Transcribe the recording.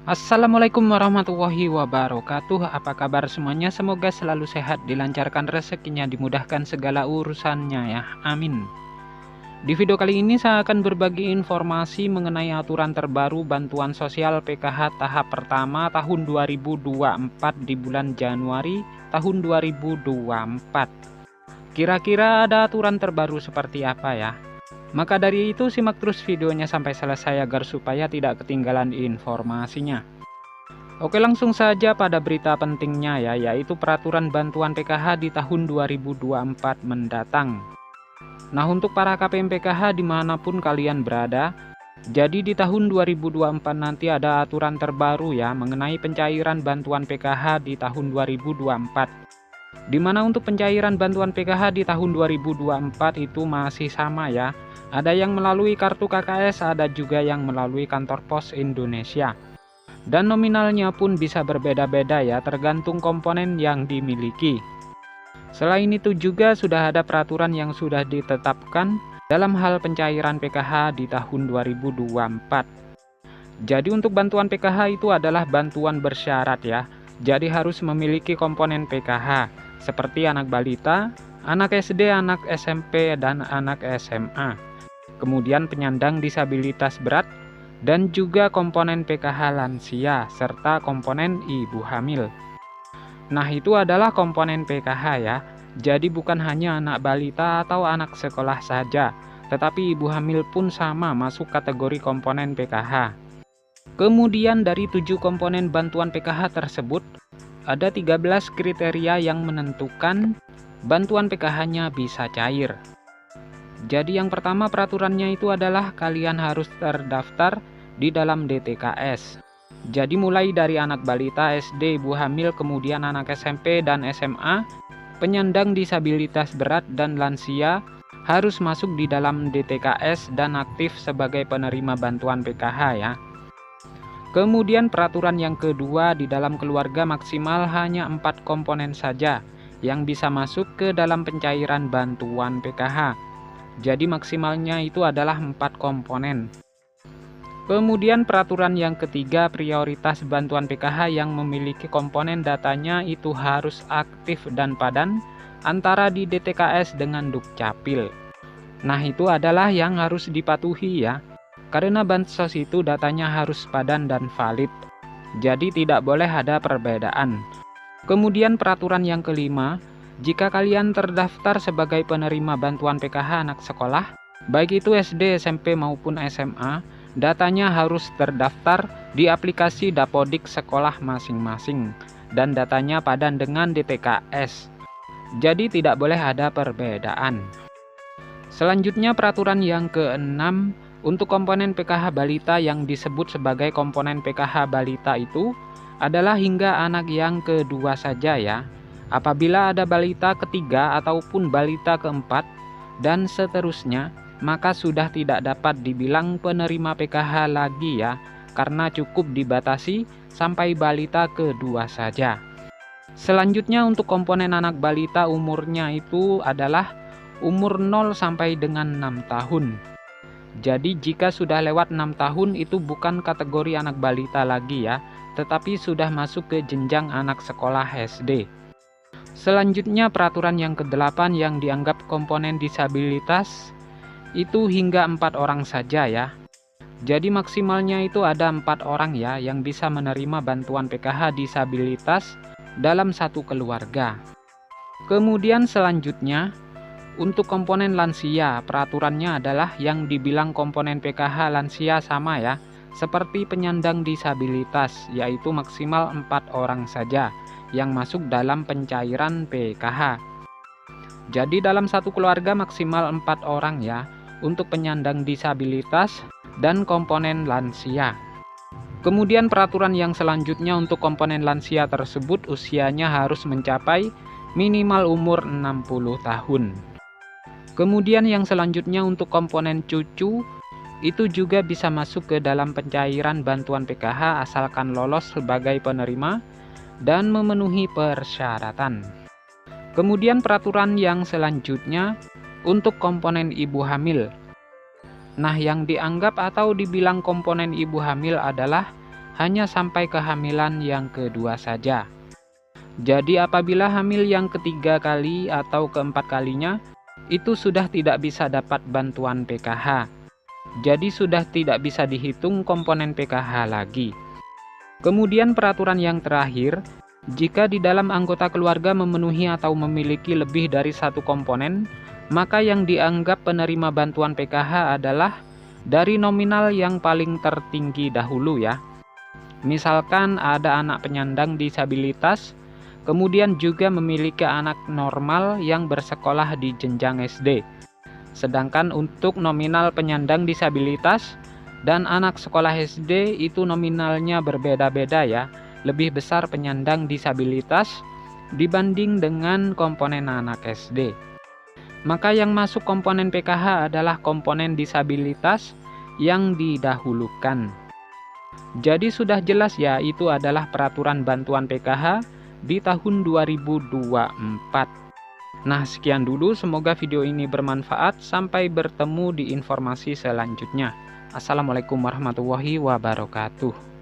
Assalamualaikum warahmatullahi wabarakatuh. Apa kabar semuanya? Semoga selalu sehat, dilancarkan rezekinya, dimudahkan segala urusannya ya. Amin. Di video kali ini saya akan berbagi informasi mengenai aturan terbaru bantuan sosial PKH tahap pertama tahun 2024 di bulan Januari tahun 2024. Kira-kira ada aturan terbaru seperti apa ya? Maka dari itu simak terus videonya sampai selesai agar supaya tidak ketinggalan informasinya. Oke, langsung saja pada berita pentingnya ya, yaitu peraturan bantuan PKH di tahun 2024 mendatang. Nah, untuk para KPM PKH dimanapun kalian berada, jadi di tahun 2024 nanti ada aturan terbaru ya mengenai pencairan bantuan PKH di tahun 2024. Dimana untuk pencairan bantuan PKH di tahun 2024 itu masih sama ya. Ada yang melalui kartu KKS, ada juga yang melalui kantor pos Indonesia. Dan nominalnya pun bisa berbeda-beda ya, tergantung komponen yang dimiliki. Selain itu juga sudah ada peraturan yang sudah ditetapkan dalam hal pencairan PKH di tahun 2024. Jadi untuk bantuan PKH itu adalah bantuan bersyarat ya. Jadi harus memiliki komponen PKH seperti anak balita, anak SD, anak SMP, dan anak SMA. Kemudian penyandang disabilitas berat, dan juga komponen PKH lansia, serta komponen ibu hamil. Nah, itu adalah komponen PKH ya. Jadi bukan hanya anak balita atau anak sekolah saja, tetapi ibu hamil pun sama masuk kategori komponen PKH. Kemudian dari 7 komponen bantuan PKH tersebut, ada 13 kriteria yang menentukan bantuan PKH-nya bisa cair. Jadi yang pertama peraturannya itu adalah kalian harus terdaftar di dalam DTKS. Jadi mulai dari anak balita, SD, ibu hamil, kemudian anak SMP dan SMA, penyandang disabilitas berat dan lansia harus masuk di dalam DTKS dan aktif sebagai penerima bantuan PKH ya. Kemudian peraturan yang kedua, di dalam keluarga maksimal hanya 4 komponen saja yang bisa masuk ke dalam pencairan bantuan PKH. Jadi maksimalnya itu adalah 4 komponen. Kemudian peraturan yang ketiga, prioritas bantuan PKH yang memiliki komponen datanya itu harus aktif dan padan antara di DTKS dengan Dukcapil. Nah, itu adalah yang harus dipatuhi ya. Karena bansos itu datanya harus padan dan valid. Jadi tidak boleh ada perbedaan. Kemudian peraturan yang kelima, jika kalian terdaftar sebagai penerima bantuan PKH anak sekolah, baik itu SD, SMP maupun SMA, datanya harus terdaftar di aplikasi Dapodik sekolah masing-masing dan datanya padan dengan DTKS. Jadi tidak boleh ada perbedaan. Selanjutnya peraturan yang keenam, untuk komponen PKH balita yang disebut sebagai komponen PKH balita itu adalah hingga anak yang kedua saja ya. Apabila ada balita ketiga ataupun balita keempat dan seterusnya, maka sudah tidak dapat dibilang penerima PKH lagi ya, karena cukup dibatasi sampai balita kedua saja. Selanjutnya untuk komponen anak balita umurnya itu adalah umur 0 sampai dengan 6 tahun. Jadi jika sudah lewat 6 tahun itu bukan kategori anak balita lagi ya, tetapi sudah masuk ke jenjang anak sekolah SD. Selanjutnya peraturan yang ke-8 yang dianggap komponen disabilitas itu hingga 4 orang saja ya. Jadi maksimalnya itu ada 4 orang ya yang bisa menerima bantuan PKH disabilitas dalam satu keluarga. Kemudian selanjutnya untuk komponen lansia, peraturannya adalah yang dibilang komponen PKH lansia sama ya, seperti penyandang disabilitas, yaitu maksimal 4 orang saja yang masuk dalam pencairan PKH. Jadi dalam satu keluarga maksimal 4 orang ya, untuk penyandang disabilitas dan komponen lansia. Kemudian peraturan yang selanjutnya untuk komponen lansia tersebut usianya harus mencapai minimal umur 60 tahun. Kemudian yang selanjutnya untuk komponen cucu itu juga bisa masuk ke dalam pencairan bantuan PKH asalkan lolos sebagai penerima dan memenuhi persyaratan. Kemudian peraturan yang selanjutnya untuk komponen ibu hamil. Nah, yang dianggap atau dibilang komponen ibu hamil adalah hanya sampai kehamilan yang kedua saja. Jadi apabila hamil yang ketiga kali atau keempat kalinya, itu sudah tidak bisa dapat bantuan PKH. Jadi sudah tidak bisa dihitung komponen PKH lagi. Kemudian peraturan yang terakhir, jika di dalam anggota keluarga memenuhi atau memiliki lebih dari satu komponen, maka yang dianggap penerima bantuan PKH adalah dari nominal yang paling tertinggi dahulu ya. Misalkan ada anak penyandang disabilitas, kemudian juga memiliki anak normal yang bersekolah di jenjang SD. Sedangkan untuk nominal penyandang disabilitas dan anak sekolah SD itu nominalnya berbeda-beda ya. Lebih besar penyandang disabilitas dibanding dengan komponen anak SD. Maka yang masuk komponen PKH adalah komponen disabilitas yang didahulukan. Jadi sudah jelas ya, itu adalah peraturan bantuan PKH di tahun 2024. Nah, sekian dulu, semoga video ini bermanfaat. Sampai bertemu di informasi selanjutnya. Assalamualaikum warahmatullahi wabarakatuh.